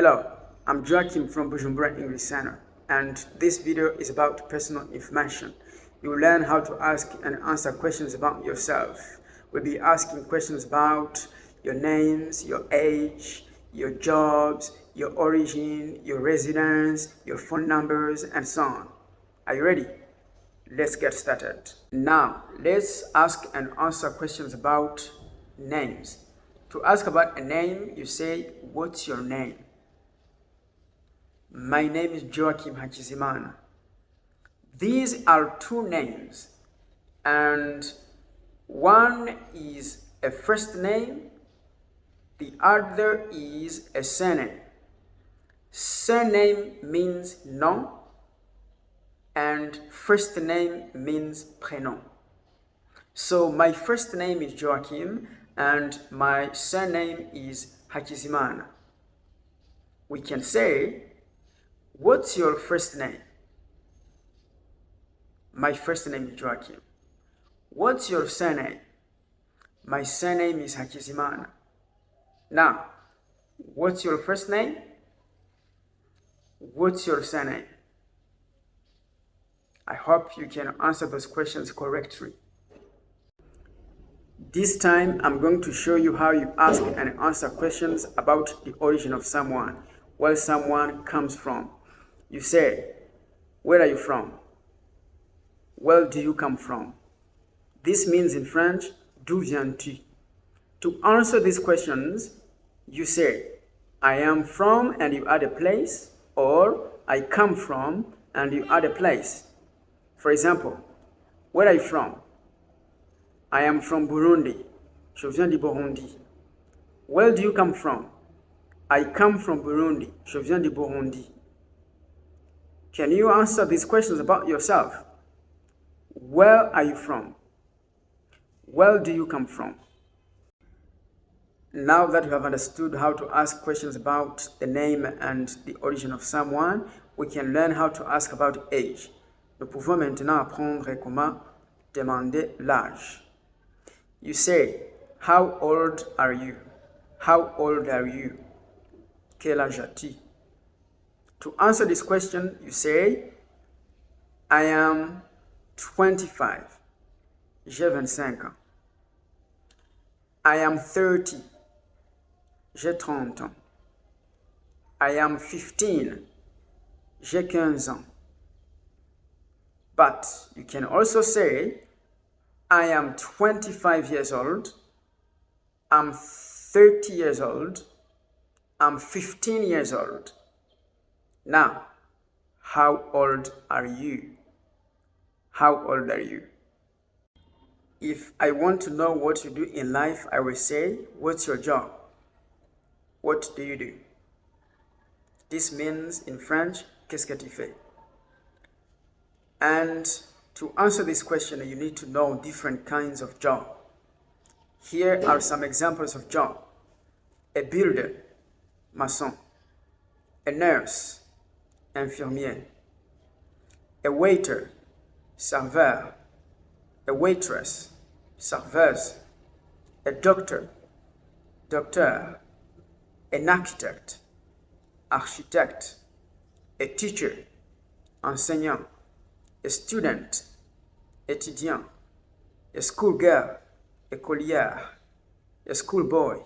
Hello, I'm Joachim from Bujumbura English Center, and this video is about personal information. You will learn how to ask and answer questions about yourself. We'll be asking questions about your names, your age, your jobs, your origin, your residence, your phone numbers, and so on. Are you ready? Let's get started. Now, let's ask and answer questions about names. To ask about a name, you say, "What's your name?" My name is Joachim Hakizimana. These are two names, and one is a first name, the other is a surname. Surname means nom, and first name means prénom. So my first name is Joachim, and my surname is Hakizimana. We can say, "What's your first name?" My first name is Joachim. What's your surname? My surname is Hakizimana. Now, what's your first name? What's your surname? I hope you can answer those questions correctly. This time, I'm going to show you how you ask and answer questions about the origin of someone, where someone comes from. You say, "Where are you from?" "Where do you come from?" This means in French, "D'où viens-tu?" To answer these questions, you say, "I am from," and you add a place, or "I come from," and you add a place. For example, "Where are you from?" "I am from Burundi." Je viens du Burundi. "Where do you come from?" "I come from Burundi." Je viens du Burundi. Can you answer these questions about yourself? Where are you from? Where do you come from? Now that you have understood how to ask questions about the name and the origin of someone, we can learn how to ask about age. Nous pouvons maintenant apprendre comment demander l'âge. You say, "How old are you?" "How old are you?" "Quel âge as-tu?" To answer this question, you say, "I am 25. J'ai 25 ans." "I am 30. J'ai 30 ans." "I am 15. J'ai 15 ans." But you can also say, "I am 25 years old. I'm 30 years old. I'm 15 years old." Now, how old are you? How old are you? If I want to know what you do in life, I will say, "What's your job?" What do you do? This means in French, "Qu'est-ce que tu fais?" And to answer this question, you need to know different kinds of job. Here are some examples of job: a builder, maçon; a nurse, infirmier; a waiter, serveur; a waitress, serveuse; a doctor, docteur; an architect, architecte; a teacher, enseignant; a student, étudiant; a schoolgirl, écolière; a schoolboy,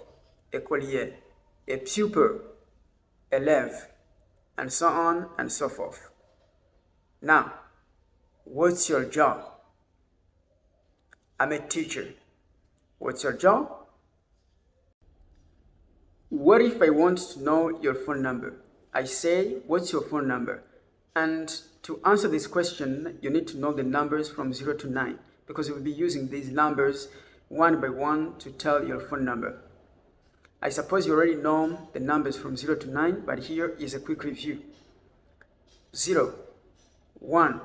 écolier; a pupil, élève, and so on and so forth. Now, what's your job? I'm a teacher. What's your job? What if I want to know your phone number? I say, "What's your phone number?" And to answer this question, you need to know the numbers from 0 to 9, because you will be using these numbers one by one to tell your phone number. I suppose you already know the numbers from 0 to 9, but here is a quick review. 0, 1,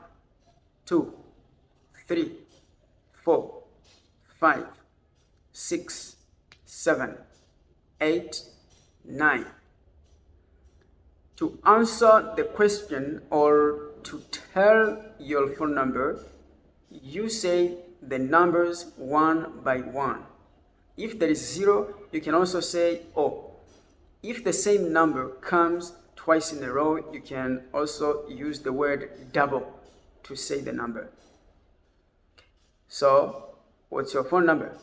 2, 3, 4, 5, 6, 7, 8, 9. To answer the question or to tell your phone number, you say the numbers one by one. If there is 0, you can also say "oh." If the same number comes twice in a row, you can also use the word double to say the number. So, what's your phone number?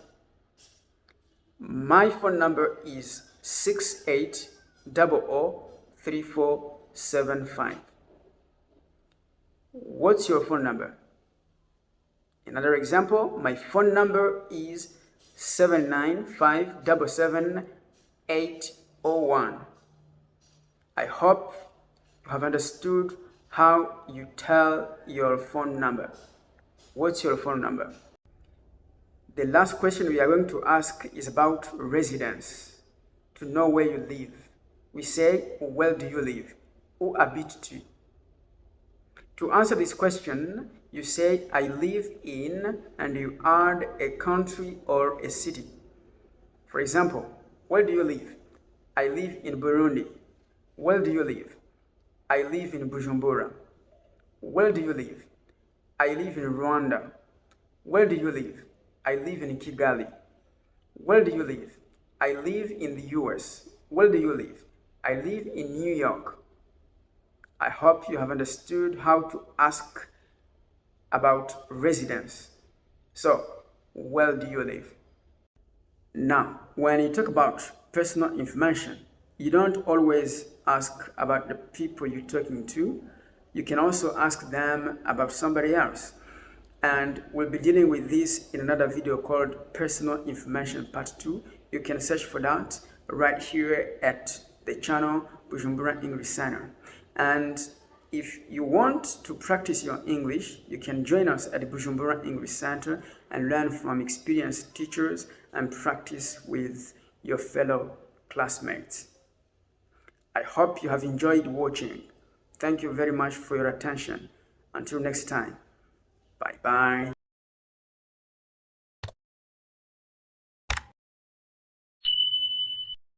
My phone number is 68003475. What's your phone number? Another example, my phone number is 795777801. I hope you have understood how you tell your phone number. What's your phone number? The last question we are going to ask is about residence, to know where you live. We say, where do you live? Où habites-tu? To answer this question, you say, I live in, and you add a country or a city. For example, where do you live? I live in Burundi. Where do you live? I live in Bujumbura. Where do you live? I live in Rwanda. Where do you live? I live in Kigali. Where do you live? I live in the US. Where do you live? I live in New York. I hope you have understood how to ask about residence. So, where do you live? Now, when you talk about personal information, you don't always ask about the people you're talking to. You can also ask them about somebody else. And we'll be dealing with this in another video called Personal Information Part 2. You can search for that right here at the channel Bujumbura English Center. And if you want to practice your English, you can join us at the Bujumbura English Center and learn from experienced teachers and practice with your fellow classmates. I hope you have enjoyed watching. Thank you very much for your attention. Until next time. Bye-bye.